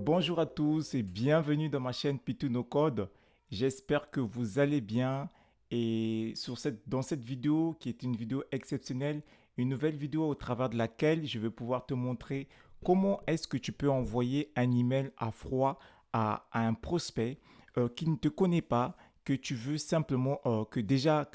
Bonjour à tous et bienvenue dans ma chaîne Pitou No Code. J'espère que vous allez bien et dans cette vidéo qui est une vidéo exceptionnelle, une nouvelle vidéo au travers de laquelle je vais pouvoir te montrer comment est-ce que tu peux envoyer un email à froid à un prospect qui ne te connaît pas, que tu veux simplement, que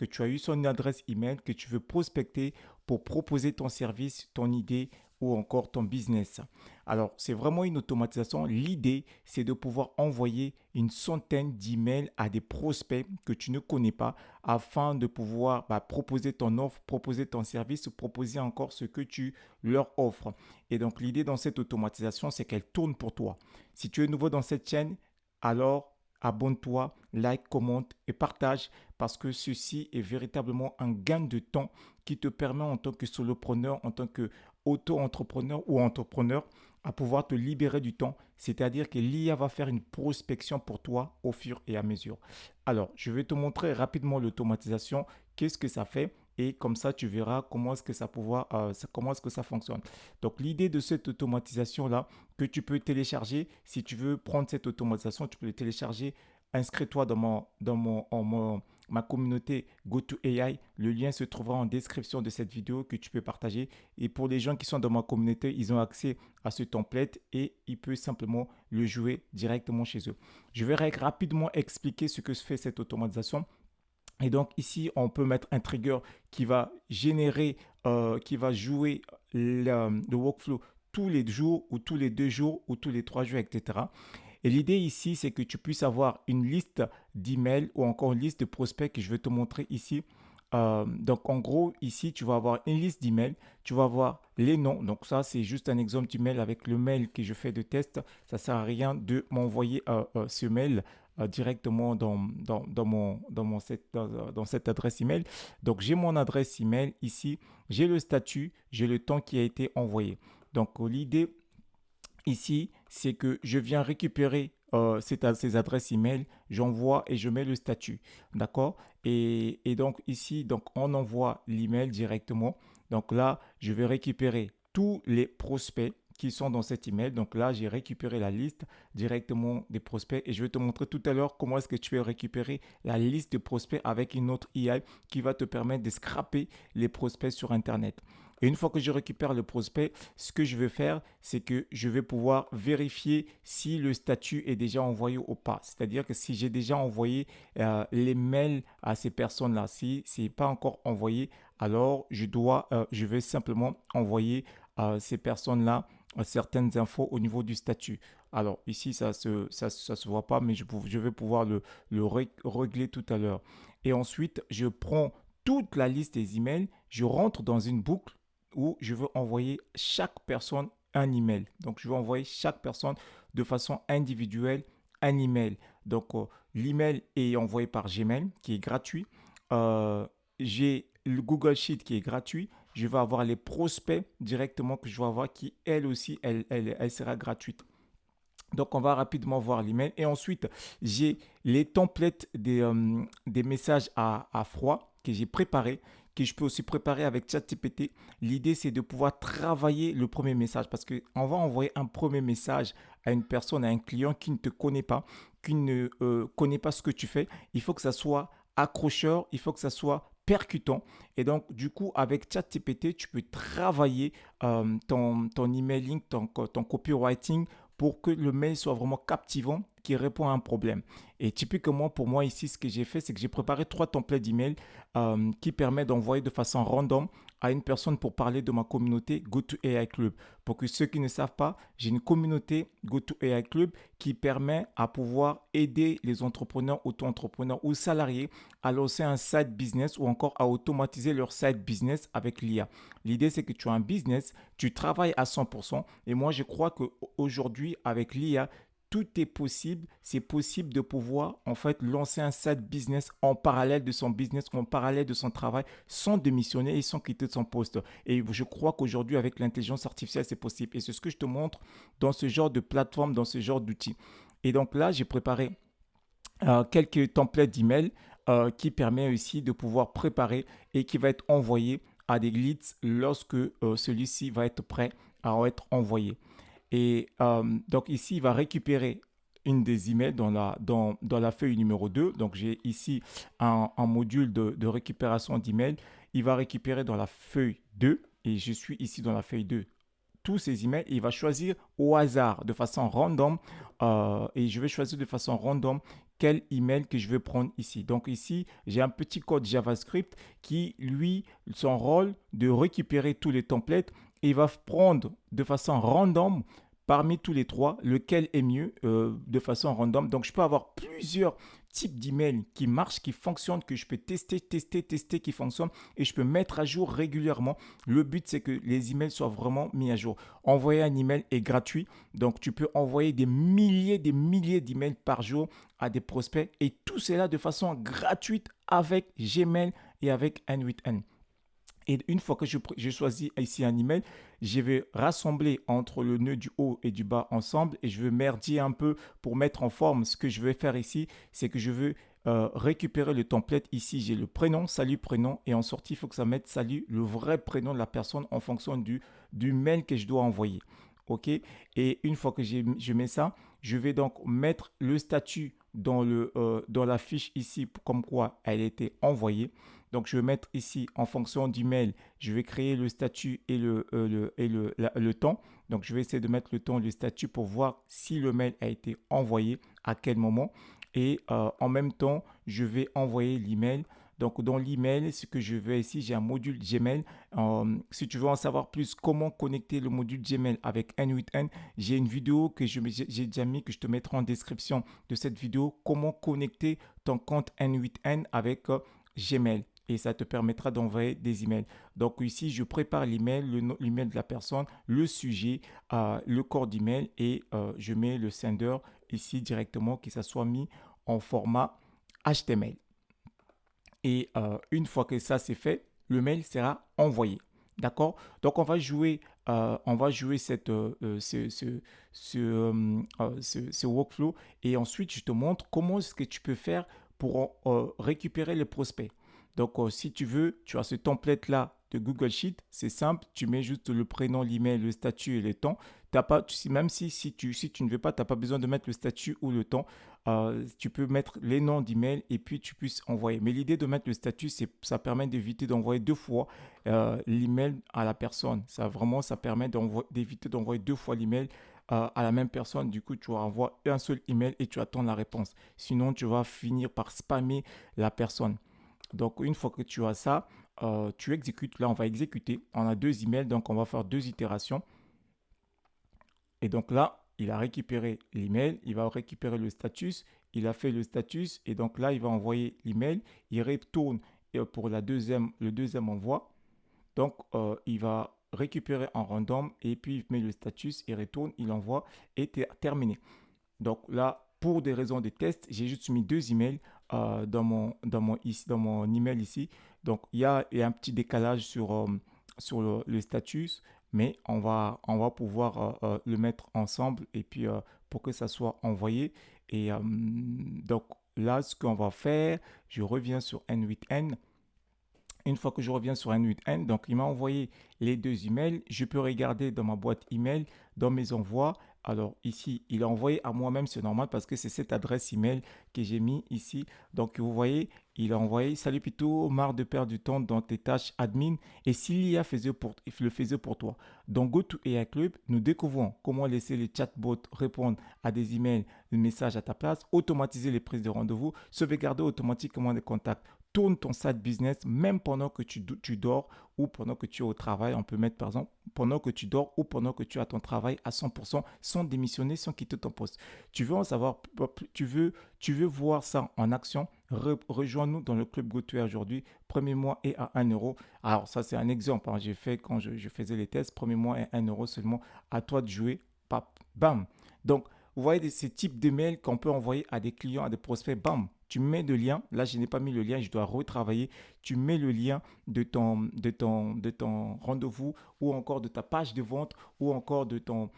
tu as eu son adresse email, que tu veux prospecter pour proposer ton service, ton idée ou encore ton business. Alors, c'est vraiment une automatisation. L'idée, c'est de pouvoir envoyer une centaine d'emails à des prospects que tu ne connais pas afin de pouvoir proposer ton offre, proposer ton service ou proposer encore ce que tu leur offres. Et donc, l'idée dans cette automatisation, c'est qu'elle tourne pour toi. Si tu es nouveau dans cette chaîne, alors abonne-toi, like, commente et partage parce que ceci est véritablement un gain de temps qui te permet en tant que solopreneur, en tant que auto-entrepreneur ou entrepreneur à pouvoir te libérer du temps, c'est-à-dire que l'IA va faire une prospection pour toi au fur et à mesure. Alors, je vais te montrer rapidement l'automatisation, qu'est-ce que ça fait et comme ça tu verras comment est-ce que comment est-ce que ça fonctionne. Donc l'idée de cette automatisation là que tu peux télécharger, si tu veux prendre cette automatisation, tu peux le télécharger. Inscris-toi ma communauté GoToAI. Le lien se trouvera en description de cette vidéo que tu peux partager. Et pour les gens qui sont dans ma communauté, ils ont accès à ce template et ils peuvent simplement le jouer directement chez eux. Je vais rapidement expliquer ce que fait cette automatisation. Et donc ici, on peut mettre un trigger qui va générer, qui va jouer le workflow tous les jours ou tous les 2 jours ou tous les 3 jours, etc. Et l'idée ici, c'est que tu puisses avoir une liste d'emails ou encore une liste de prospects que je vais te montrer ici. Donc en gros, ici, tu vas avoir une liste d'emails, tu vas avoir les noms. Donc ça, c'est juste un exemple d'email avec le mail que je fais de test. Ça ne sert à rien de m'envoyer ce mail directement dans cette adresse email. Donc j'ai mon adresse email ici, j'ai le statut, j'ai le temps qui a été envoyé. Donc l'idée ici, c'est que je viens récupérer ces adresses email, j'envoie et je mets le statut. D'accord. Et donc ici, donc on envoie l'email directement. Donc là, je vais récupérer tous les prospects qui sont dans cet email. Donc là, j'ai récupéré la liste directement des prospects et je vais te montrer tout à l'heure comment est-ce que tu peux récupérer la liste de prospects avec une autre AI qui va te permettre de scraper les prospects sur Internet. Et une fois que je récupère le prospect, ce que je vais faire, c'est que je vais pouvoir vérifier si le statut est déjà envoyé ou pas. C'est-à-dire que si j'ai déjà envoyé les mails à ces personnes-là, si ce n'est pas encore envoyé, alors je vais simplement envoyer à ces personnes-là certaines infos au niveau du statut. Alors ici, ça se voit pas, mais je vais pouvoir régler tout à l'heure. Et ensuite, je prends toute la liste des emails, je rentre dans une boucle où je veux envoyer chaque personne un email. Donc, je vais envoyer chaque personne de façon individuelle un email. Donc, l'email est envoyé par Gmail qui est gratuit. J'ai le Google Sheet qui est gratuit. Je vais avoir les prospects directement que je vais avoir qui, elle aussi, elle sera gratuite. Donc, on va rapidement voir l'email. Et ensuite, j'ai les templates des messages à froid que j'ai préparés, que je peux aussi préparer avec ChatGPT. L'idée, c'est de pouvoir travailler le premier message parce qu'on va envoyer un premier message à une personne, à un client qui ne te connaît pas, qui ne connaît pas ce que tu fais. Il faut que ça soit accrocheur, il faut que ça soit percutant. Et donc, du coup, avec ChatGPT, tu peux travailler ton emailing, ton copywriting pour que le mail soit vraiment captivant, qui répond à un problème. Et typiquement, pour moi ici, ce que j'ai fait, c'est que j'ai préparé 3 templates d'email qui permettent d'envoyer de façon random à une personne pour parler de ma communauté GoToAI Club. Pour que ceux qui ne savent pas, j'ai une communauté GoToAI Club qui permet à pouvoir aider les entrepreneurs, auto-entrepreneurs ou salariés à lancer un side business ou encore à automatiser leur side business avec l'IA. L'idée, c'est que tu as un business, tu travailles à 100% et moi, je crois qu'aujourd'hui, avec l'IA, tout est possible. C'est possible de pouvoir en fait lancer un side business en parallèle de son business, en parallèle de son travail, sans démissionner et sans quitter de son poste. Et je crois qu'aujourd'hui, avec l'intelligence artificielle, c'est possible. Et c'est ce que je te montre dans ce genre de plateforme, dans ce genre d'outils. Et donc là, j'ai préparé quelques templates d'email qui permet aussi de pouvoir préparer et qui va être envoyé à des leads lorsque celui-ci va être prêt à être envoyé. Et donc ici, il va récupérer une des emails dans la feuille numéro 2. Donc j'ai ici un module de récupération d'emails. Il va récupérer dans la feuille 2 et je suis ici dans la feuille 2 tous ces emails. Il va choisir au hasard, de façon random, et je vais choisir de façon random quel email que je veux prendre ici. Donc ici, j'ai un petit code JavaScript qui, lui, son rôle de récupérer tous les templates. Et il va prendre de façon random parmi tous les trois, lequel est mieux de façon random. Donc, je peux avoir plusieurs types d'emails qui marchent, qui fonctionnent, que je peux tester, qui fonctionnent et je peux mettre à jour régulièrement. Le but, c'est que les emails soient vraiment mis à jour. Envoyer un email est gratuit, donc tu peux envoyer des milliers d'emails par jour à des prospects et tout cela de façon gratuite avec Gmail et avec N8N. Et une fois que je choisis ici un email, je vais rassembler entre le nœud du haut et du bas ensemble et je vais merdier un peu pour mettre en forme. Ce que je vais faire ici, c'est que je veux récupérer le template. Ici, j'ai le prénom, salut prénom et en sortie, il faut que ça mette salut, le vrai prénom de la personne en fonction du mail que je dois envoyer. OK? Et une fois que je mets ça, je vais donc mettre le statut dans la fiche ici comme quoi elle a été envoyée. Donc, je vais mettre ici, en fonction du mail, je vais créer le statut et le temps. Donc, je vais essayer de mettre le temps et le statut pour voir si le mail a été envoyé, à quel moment. Et en même temps, je vais envoyer l'email. Donc, dans l'email, ce que je veux ici, j'ai un module Gmail. Si tu veux en savoir plus, comment connecter le module Gmail avec N8N, j'ai une vidéo que j'ai déjà mis, que je te mettrai en description de cette vidéo, comment connecter ton compte N8N avec Gmail et ça te permettra d'envoyer des emails. Donc ici, je prépare l'email, l'email de la personne, le sujet, le corps d'email et je mets le sender ici directement, que ça soit mis en format HTML. Et une fois que ça c'est fait, le mail sera envoyé. D'accord? Donc on va jouer ce workflow et ensuite je te montre comment est-ce que tu peux faire pour récupérer les prospects. Donc, si tu veux, tu as ce template-là de Google Sheet. C'est simple, tu mets juste le prénom, l'email, le statut et le temps. T'as pas, même si tu ne veux pas, tu n'as pas besoin de mettre le statut ou le temps. Tu peux mettre les noms d'email et puis tu puisses envoyer. Mais l'idée de mettre le statut, ça permet d'éviter d'envoyer deux fois l'email à la personne. Ça permet d'éviter d'envoyer deux fois l'email à la même personne. Du coup, tu envoies un seul email et tu attends la réponse. Sinon, tu vas finir par spammer la personne. Donc, une fois que tu as ça, tu exécutes. Là, on va exécuter. On a deux emails, donc on va faire deux itérations. Et donc là, il a récupéré l'email, il va récupérer le status, il a fait le status et donc là, il va envoyer l'email, il retourne pour le deuxième envoi. Donc, il va récupérer en random et puis il met le status, il retourne, il envoie et terminé. Donc là, pour des raisons de test, j'ai juste mis deux emails dans mon email ici. Donc, il y a un petit décalage sur le status, mais on va pouvoir le mettre ensemble et puis pour que ça soit envoyé. Et donc là, ce qu'on va faire, je reviens sur N8N. Une fois que je reviens sur N8N, donc il m'a envoyé les deux emails. Je peux regarder dans ma boîte email, dans mes envois. Alors ici, il a envoyé à moi-même, c'est normal parce que c'est cette adresse email que j'ai mis ici. Donc vous voyez, il a envoyé salut Pito, marre de perdre du temps dans tes tâches admin et s'il y a le faisait pour toi. Dans GoToAI Club, nous découvrons comment laisser les chatbots répondre à des emails, des messages à ta place, automatiser les prises de rendez-vous, sauvegarder automatiquement les contacts. Tourne ton side business même pendant que tu dors ou pendant que tu es au travail. On peut mettre par exemple pendant que tu dors ou pendant que tu as ton travail à 100% sans démissionner, sans quitter ton poste. Tu veux en savoir plus, tu veux voir ça en action, rejoins-nous dans le club GoToAI aujourd'hui. Premier mois est à 1 euro. Alors ça c'est un exemple, hein. J'ai fait quand je faisais les tests, premier mois est 1 euro seulement. À toi de jouer. Pap, bam. Donc vous voyez ces types de mails qu'on peut envoyer à des clients, à des prospects, bam. Tu mets le lien, là je n'ai pas mis le lien, je dois retravailler. Tu mets le lien de ton rendez-vous ou encore de ta page de vente ou encore de ton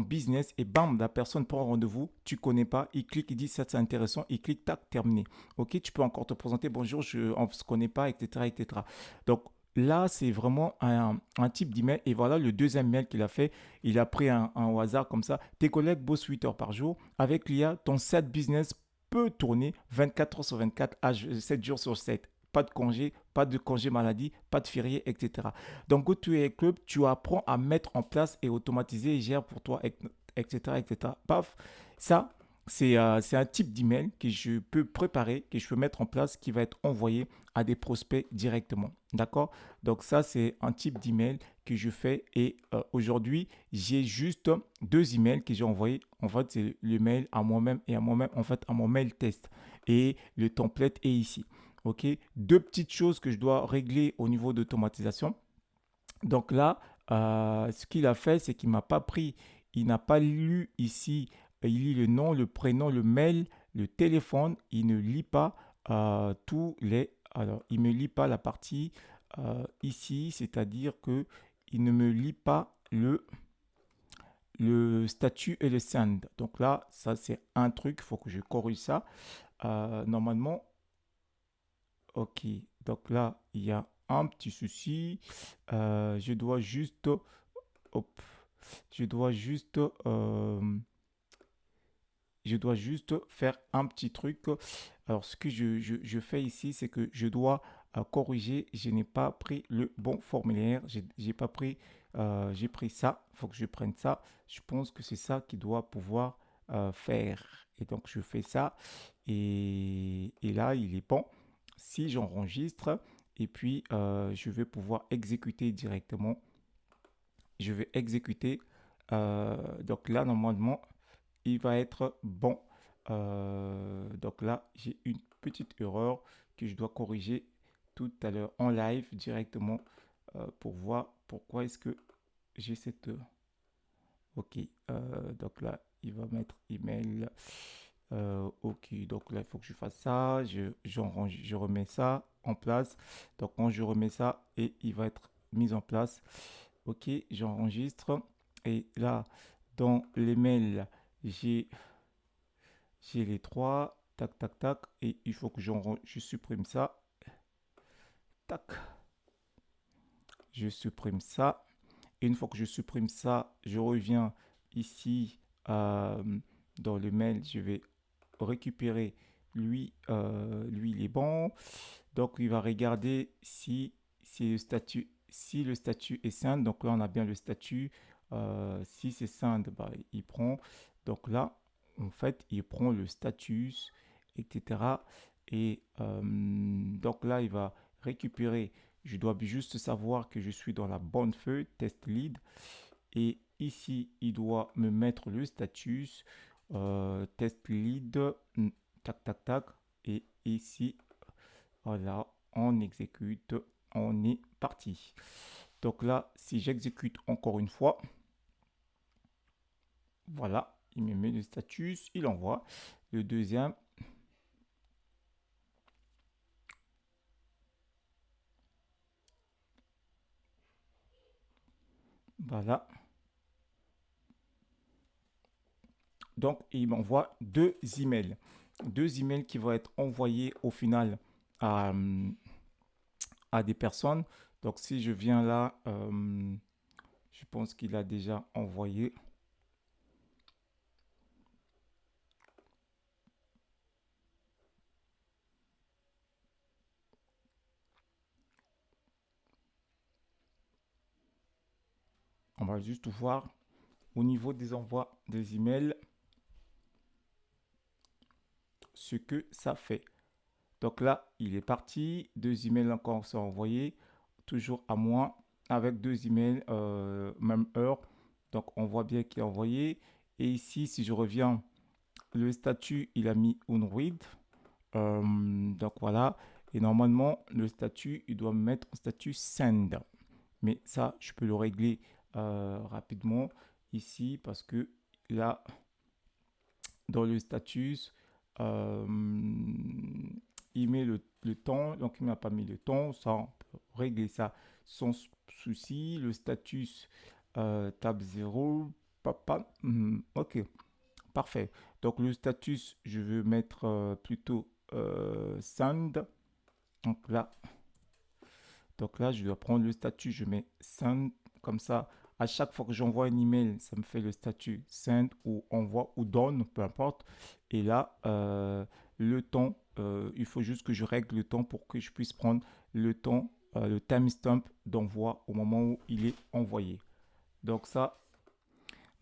business et bam, la personne prend rendez-vous, tu ne connais pas, il clique, il dit ça c'est intéressant, il clique, tac, terminé. Ok, tu peux encore te présenter, bonjour, on ne se connaît pas, etc., etc. Donc, là, c'est vraiment un type d'email. Et voilà le deuxième mail qu'il a fait. Il a pris un au hasard comme ça. Tes collègues bossent 8 heures par jour. Avec l'IA, ton side business peut tourner 24 heures sur 24, 7 jours sur 7. Pas de congé maladie, pas de férié, etc. Donc, GoToAI Club, tu apprends à mettre en place et automatiser et gère pour toi, etc., etc. Paf, ça, c'est un type d'email que je peux préparer, que je peux mettre en place, qui va être envoyé à des prospects directement. D'accord? Donc ça, c'est un type d'email que je fais. Et aujourd'hui, j'ai juste deux emails que j'ai envoyés. En fait, c'est le mail à moi-même et à moi-même, en fait, à mon mail test. Et le template est ici. OK? Deux petites choses que je dois régler au niveau d'automatisation. Donc là, ce qu'il a fait, c'est qu'il m'a pas pris, il n'a pas lu ici, il lit le nom, le prénom, le mail, le téléphone, il ne lit pas tous les... Alors, il ne me lit pas la partie ici, c'est-à-dire que il ne me lit pas le statut et le send. Donc là, ça c'est un truc, il faut que je corrige ça. Normalement, ok, donc là, il y a un petit souci. Je dois juste hop, je dois juste, je dois juste faire un petit truc. Alors, ce que je fais ici, c'est que je dois corriger. Je n'ai pas pris le bon formulaire. J'ai pas pris, j'ai pris ça. Il faut que je prenne ça. Je pense que c'est ça qui doit pouvoir faire. Et donc, je fais ça. Et là, il est bon. Si j'enregistre, et puis je vais pouvoir exécuter directement. Je vais exécuter. Donc là, normalement, il va être bon. Donc là, j'ai une petite erreur que je dois corriger tout à l'heure en live directement pour voir pourquoi est-ce que j'ai cette... Ok, donc là, il va mettre email. Ok, donc là, il faut que je fasse ça. Je remets ça en place. Donc, quand je remets ça, et il va être mis en place. Ok, j'enregistre. Et là, dans les mails, j'ai j'ai les trois. Tac, tac, tac. Et il faut que je supprime ça. Tac, je supprime ça. Et une fois que je supprime ça, je reviens ici dans le mail. Je vais récupérer lui. Lui, il est bon. Donc, il va regarder si le statut est send. Donc là, on a bien le statut. Si c'est send, bah, il prend. Donc là, en fait, il prend le status, etc. Et donc là, il va récupérer. Je dois juste savoir que je suis dans la bonne feuille, test lead. Et ici, il doit me mettre le status, test lead, tac, tac, tac. Et ici, voilà, on exécute, on est parti. Donc là, si j'exécute encore une fois, voilà, il me met le status, il envoie. Le deuxième, voilà. Donc, il m'envoie deux emails. Deux emails qui vont être envoyés au final à, à des personnes. Donc, si je viens là, je pense qu'il a déjà envoyé. On va juste voir au niveau des envois des emails ce que ça fait. Donc là, il est parti. Deux emails encore sont envoyés. Toujours à moi. Avec deux emails, même heure. Donc on voit bien qu'il est envoyé. Et ici, si je reviens, le statut, il a mis unread. Donc voilà. Et normalement, le statut, il doit me mettre en statut send. Mais ça, je peux le régler rapidement ici parce que là, dans le statut, euh, il met le temps, donc il ne m'a pas mis le temps, ça on peut régler ça sans souci. Le statut tab 0, papa, ok, parfait. Donc le statut, je veux mettre plutôt send. Donc là, Donc là, je dois prendre le statut, je mets send comme ça. À chaque fois que j'envoie un email, ça me fait le statut send ou envoie ou donne, peu importe. Et là, le temps, il faut juste que je règle le temps pour que je puisse prendre le temps, le timestamp d'envoi au moment où il est envoyé. Donc ça,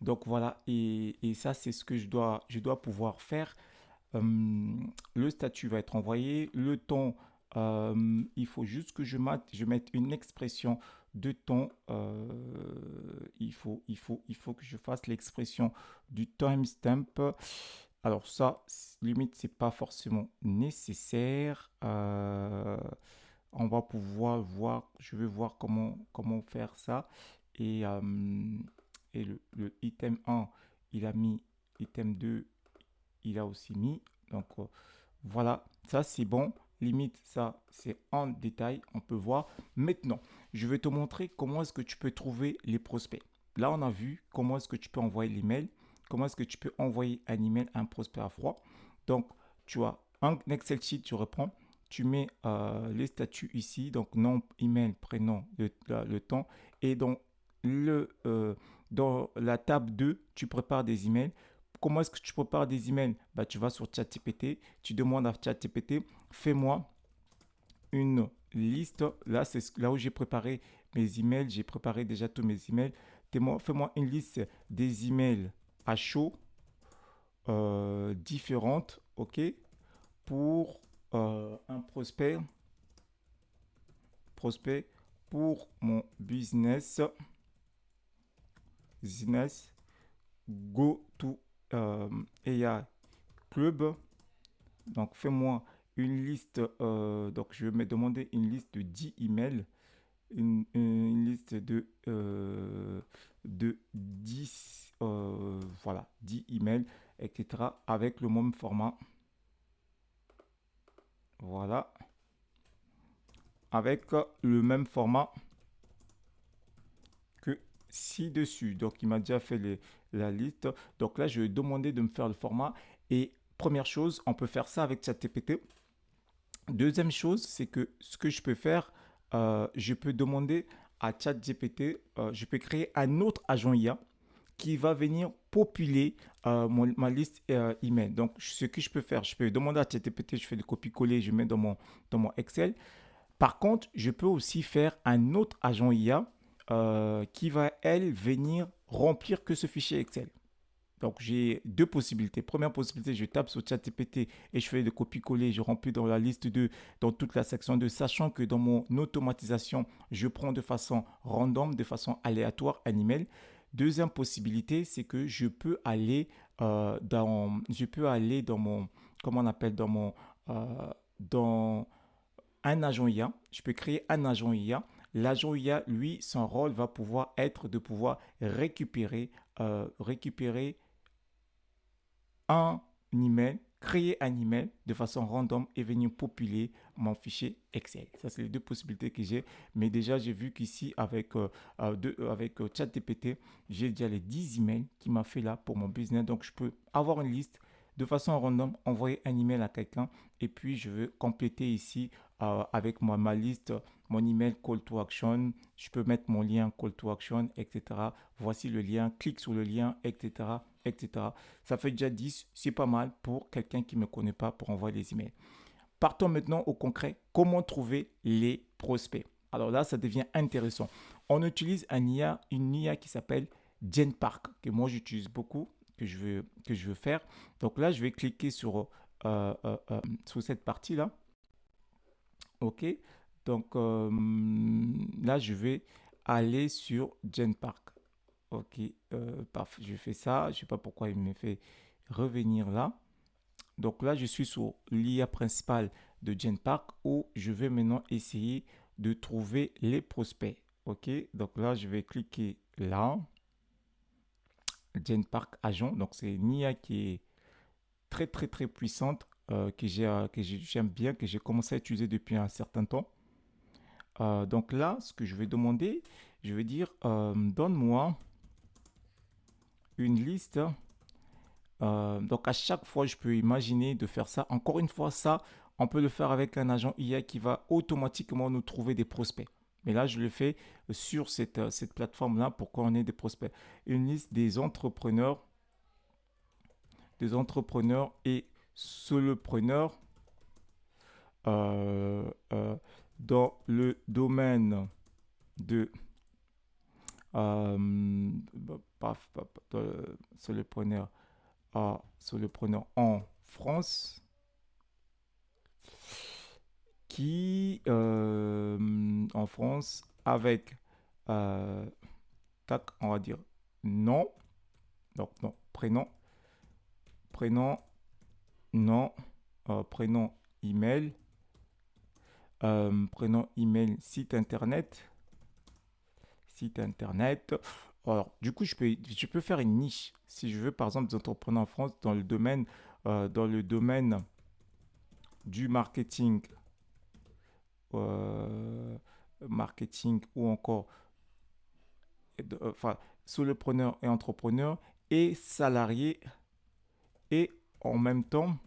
donc voilà, et ça c'est ce que je dois pouvoir faire. Le statut va être envoyé. Le temps, il faut juste que je mette une expression de temps. Il faut que je fasse l'expression du timestamp. Alors ça, limite, c'est pas forcément nécessaire. On va pouvoir voir, je vais voir comment faire ça. Et, le item 1, il a mis, item 2, il a aussi mis. Donc voilà, ça c'est bon. Limite, ça c'est en détail, on peut voir. Maintenant, je vais te montrer comment est-ce que tu peux trouver les prospects. Là, on a vu comment est-ce que tu peux envoyer l'email, comment est-ce que tu peux envoyer un email à un prospect à froid. Donc, tu as un Excel sheet, tu reprends, tu mets les statuts ici, donc nom, email, prénom, le temps, et dans la table 2, tu prépares des emails. Comment est-ce que tu prépares des emails? Bah, tu vas sur ChatGPT, tu demandes à ChatGPT, fais-moi une liste. Là, c'est là où j'ai préparé mes emails. J'ai préparé déjà tous mes emails. Fais-moi une liste des emails à chaud différentes, ok, pour un prospect pour mon business go to AI Club. Donc, fais-moi une liste. Donc, je vais me demander une liste de 10 emails. Une liste de 10, voilà, 10 emails, etc. avec le même format. Voilà. Avec le même format que ci-dessus. Donc, il m'a déjà fait la liste. Donc là, je vais demander de me faire le format. Et première chose, on peut faire ça avec ChatGPT. Deuxième chose, c'est que ce que je peux faire, je peux demander à ChatGPT, je peux créer un autre agent IA qui va venir populer ma liste email. Donc, ce que je peux faire, je peux demander à ChatGPT, je fais le copier-coller, je mets dans mon Excel. Par contre, je peux aussi faire un autre agent IA qui va, elle, venir remplir que ce fichier Excel. Donc, j'ai deux possibilités. Première possibilité, je tape sur ChatGPT et je fais le copier-coller, je remplis dans la liste 2, dans toute la section 2, sachant que dans mon automatisation, je prends de façon random, de façon aléatoire un email. Deuxième possibilité, c'est que je peux aller dans mon, comment on appelle, dans un agent IA. Je peux créer un agent IA. L'agent IA, lui, son rôle va pouvoir être de pouvoir récupérer un email, créer un email de façon random et venir populer mon fichier Excel. Ça, c'est les deux possibilités que j'ai. Mais déjà, j'ai vu qu'ici, avec ChatGPT, j'ai déjà les 10 emails qu'il m'a fait là pour mon business. Donc, je peux avoir une liste de façon random, envoyer un email à quelqu'un et puis je veux compléter ici avec ma liste, mon email call to action. Je peux mettre mon lien call to action, etc. Voici le lien, clique sur le lien, etc. etc. Ça fait déjà 10, c'est pas mal pour quelqu'un qui ne me connaît pas pour envoyer des emails. Partons maintenant au concret. Comment trouver les prospects? Alors là, ça devient intéressant. On utilise une IA qui s'appelle GenPark, que moi j'utilise beaucoup, que je veux faire. Donc là, je vais cliquer sur cette partie-là. OK. Donc là, je vais aller sur GenPark. OK. Parfait. Je fais ça. Je ne sais pas pourquoi il me fait revenir là. Donc là, je suis sur l'IA principale de GenPark où je vais maintenant essayer de trouver les prospects. OK. Donc là, je vais cliquer là. GenPark Agent. Donc c'est une IA qui est très très très puissante j'aime bien, que j'ai commencé à utiliser depuis un certain temps. Donc là, ce que je vais demander, je vais dire, donne-moi une liste. Donc à chaque fois, je peux imaginer de faire ça. Encore une fois, ça, on peut le faire avec un agent IA qui va automatiquement nous trouver des prospects. Mais là, je le fais sur cette plateforme-là pour qu'on ait des prospects. Une liste des entrepreneurs et solopreneurs euh, euh, dans le domaine de solopreneurs, solopreneurs en France qui en France avec euh, tac, on va dire nom, donc non, prénom, nom, prénom, email, prénom, email, site internet. Alors, du coup, je peux faire une niche. Si je veux, par exemple, des entrepreneurs en France dans le domaine du euh, marketing ou encore, enfin, solopreneur et entrepreneur et salarié et en même temps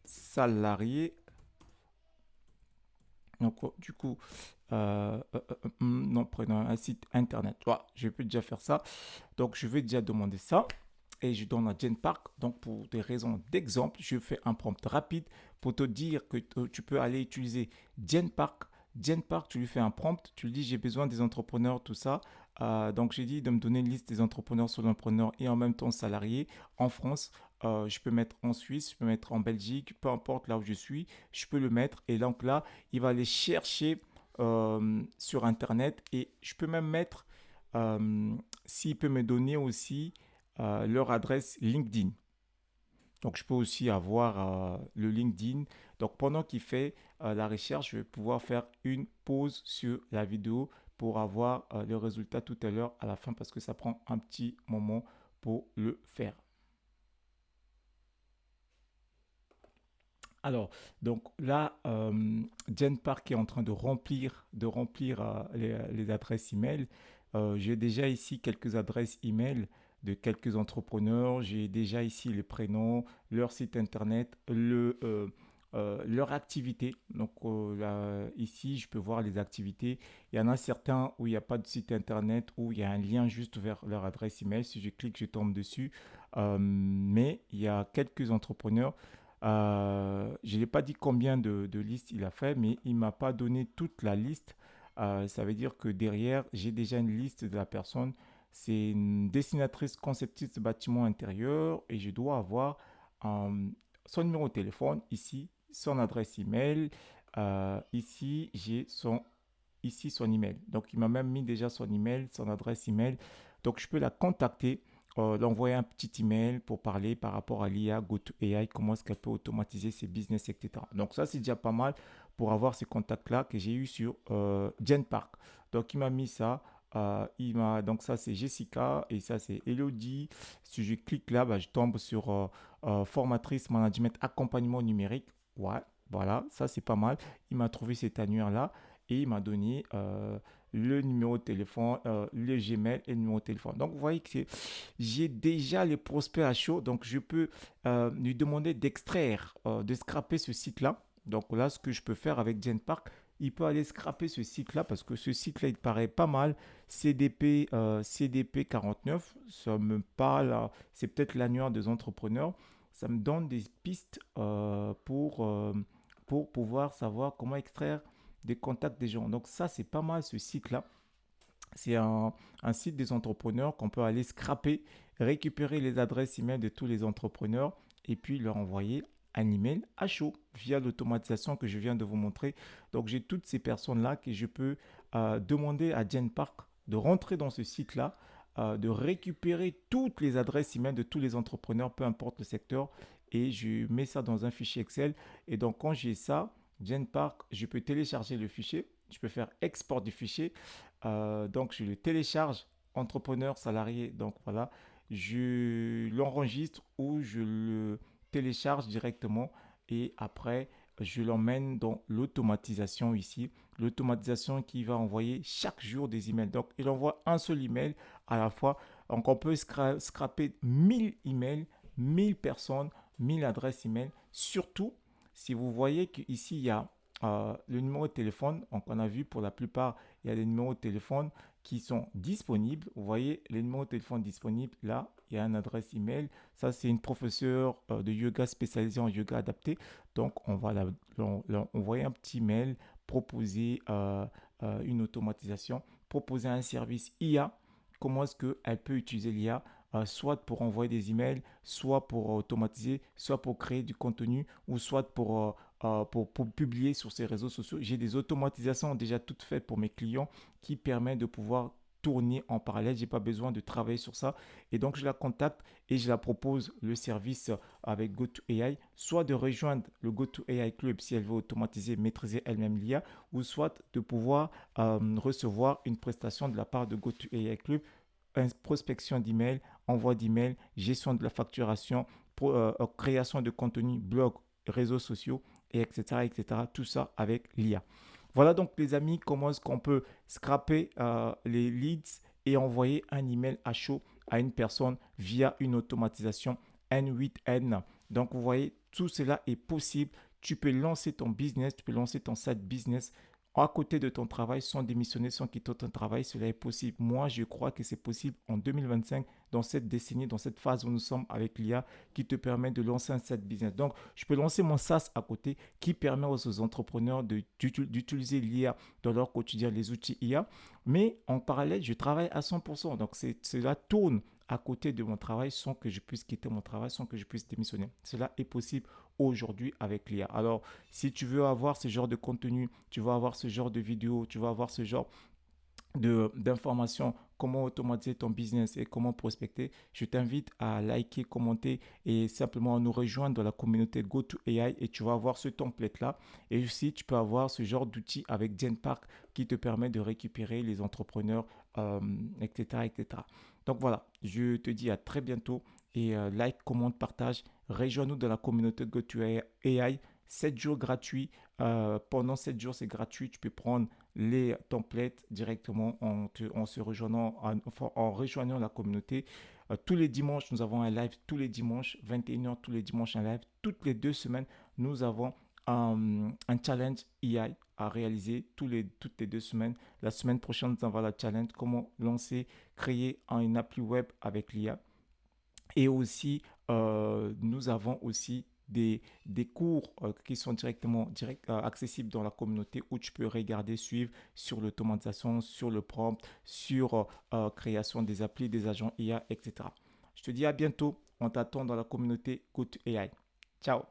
salarié. Donc, du coup, non, prenons un site internet. Voilà, je peux déjà faire ça. Donc, je vais déjà demander ça. Et je donne à Genpark. Donc, pour des raisons d'exemple, je fais un prompt rapide pour te dire que tu peux aller utiliser Genpark. Genpark, tu lui fais un prompt, tu lui dis j'ai besoin des entrepreneurs, tout ça. Donc, j'ai dit de me donner une liste des entrepreneurs, solopreneurs et en même temps salariés en France. Je peux mettre en Suisse, je peux mettre en Belgique, peu importe là où je suis, je peux le mettre. Et donc là, il va aller chercher sur Internet et je peux même mettre, s'il peut me donner aussi leur adresse LinkedIn. Donc, je peux aussi avoir le LinkedIn. Donc, pendant qu'il fait la recherche, je vais pouvoir faire une pause sur la vidéo pour avoir le résultat tout à l'heure à la fin parce que ça prend un petit moment pour le faire. Alors, donc là, Genpark est en train de remplir les adresses email. J'ai déjà ici quelques adresses email de quelques entrepreneurs. J'ai déjà ici les prénoms, leur site internet, leur activité. Donc là, ici, je peux voir les activités. Il y en a certains où il n'y a pas de site internet, où il y a un lien juste vers leur adresse email. Si je clique, je tombe dessus. Mais il y a quelques entrepreneurs je n'ai pas dit combien de listes il a fait, mais il ne m'a pas donné toute la liste. Ça veut dire que derrière, j'ai déjà une liste de la personne. C'est une dessinatrice conceptrice de bâtiments intérieurs et je dois avoir son numéro de téléphone ici, son adresse email. Ici, j'ai son email. Donc, il m'a même mis déjà son email, son adresse email. Donc, je peux la contacter, l'envoyer un petit email pour parler par rapport à l'IA, GoToAI, comment est-ce qu'elle peut automatiser ses business, etc. Donc, ça, c'est déjà pas mal pour avoir ces contacts-là que j'ai eu sur Genpark. Donc, il m'a mis ça. Donc, ça, c'est Jessica et ça, c'est Elodie. Si je clique là, bah, je tombe sur formatrice management accompagnement numérique. Ouais, voilà, ça, c'est pas mal. Il m'a trouvé cet annuaire-là et il m'a donné le numéro de téléphone, le Gmail et le numéro de téléphone. Donc, vous voyez que j'ai déjà les prospects à chaud. Donc, je peux lui demander d'extraire, de scraper ce site-là. Donc, là, ce que je peux faire avec Genpark, il peut aller scraper ce site-là parce que ce site-là, il paraît pas mal. CDP 49, ça me parle. C'est peut-être l'annuaire des entrepreneurs. Ça me donne des pistes pour pouvoir savoir comment extraire des contacts des gens. Donc ça, c'est pas mal ce site-là. C'est un site des entrepreneurs qu'on peut aller scraper, récupérer les adresses email de tous les entrepreneurs et puis leur envoyer un email à chaud via l'automatisation que je viens de vous montrer. Donc j'ai toutes ces personnes-là que je peux demander à Genpark de rentrer dans ce site-là, de récupérer toutes les adresses email de tous les entrepreneurs, peu importe le secteur, et je mets ça dans un fichier Excel. Et donc quand j'ai ça, Genpark, je peux télécharger le fichier, je peux faire export du fichier. Donc je le télécharge, entrepreneur, salarié, donc voilà, je l'enregistre ou je le télécharge directement et après je l'emmène dans l'automatisation ici. L'automatisation qui va envoyer chaque jour des emails. Donc il envoie un seul email à la fois. Donc on peut scraper 1000 emails, 1000 personnes, 1000 adresses email. Surtout si vous voyez qu'ici il y a le numéro de téléphone. Donc, on a vu pour la plupart, il y a des numéros de téléphone qui sont disponibles. Vous voyez les numéros de téléphone disponibles. Là, il y a une adresse email. Ça, c'est une professeure de yoga spécialisée en yoga adapté. Donc, on va envoyer un petit mail, proposer une automatisation, proposer un service IA. Comment est-ce qu'elle peut utiliser l'IA, soit pour envoyer des emails, soit pour automatiser, soit pour créer du contenu, ou soit pour publier sur ces réseaux sociaux. J'ai des automatisations déjà toutes faites pour mes clients qui permettent de pouvoir tourner en parallèle. Je n'ai pas besoin de travailler sur ça. Et donc, je la contacte et je la propose le service avec GoToAI, soit de rejoindre le GoToAI Club si elle veut automatiser, maîtriser elle-même l'IA, ou soit de pouvoir recevoir une prestation de la part de GoToAI Club, prospection d'email, envoi d'email, gestion de la facturation, création de contenu, blog, réseaux sociaux, et etc., etc. Tout ça avec l'IA. Voilà donc les amis, comment est-ce qu'on peut scraper les leads et envoyer un email à chaud à une personne via une automatisation N8N. Donc vous voyez, tout cela est possible. Tu peux lancer ton business, tu peux lancer ton side business à côté de ton travail sans démissionner, sans quitter ton travail. Cela est possible. Moi, je crois que c'est possible en 2025, dans cette décennie, dans cette phase où nous sommes avec l'IA qui te permet de lancer un side business. Donc, je peux lancer mon SaaS à côté qui permet aux entrepreneurs d'utiliser l'IA dans leur quotidien, les outils IA. Mais en parallèle, je travaille à 100%. Donc, cela tourne à côté de mon travail sans que je puisse quitter mon travail, sans que je puisse démissionner. Cela est possible aujourd'hui avec l'IA. Alors, si tu veux avoir ce genre de contenu, tu veux avoir ce genre de vidéo, tu veux avoir ce genre d'informations, comment automatiser ton business et comment prospecter, je t'invite à liker, commenter et simplement nous rejoindre dans la communauté GoToAI et tu vas avoir ce template-là. Et aussi, tu peux avoir ce genre d'outil avec Genpark qui te permet de récupérer les entrepreneurs, etc., etc. Donc voilà, je te dis à très bientôt et like, commente, partage. Rejoins-nous dans la communauté GoToAI. 7 jours gratuits. Pendant 7 jours, c'est gratuit. Tu peux prendre les templates directement en se rejoignant, en rejoignant la communauté. Tous les dimanches, nous avons un live. Tous les dimanches, 21h, tous les dimanches, un live. Toutes les 2 semaines, nous avons un challenge AI à réaliser toutes les 2 semaines. La semaine prochaine, nous avons la challenge comment lancer, créer une appli web avec l'IA. Et aussi, nous avons aussi des cours qui sont directement accessibles dans la communauté où tu peux regarder, suivre sur l'automatisation, sur le prompt, sur création des applis, des agents IA, etc. Je te dis à bientôt. On t'attend dans la communauté GoToAI. Ciao.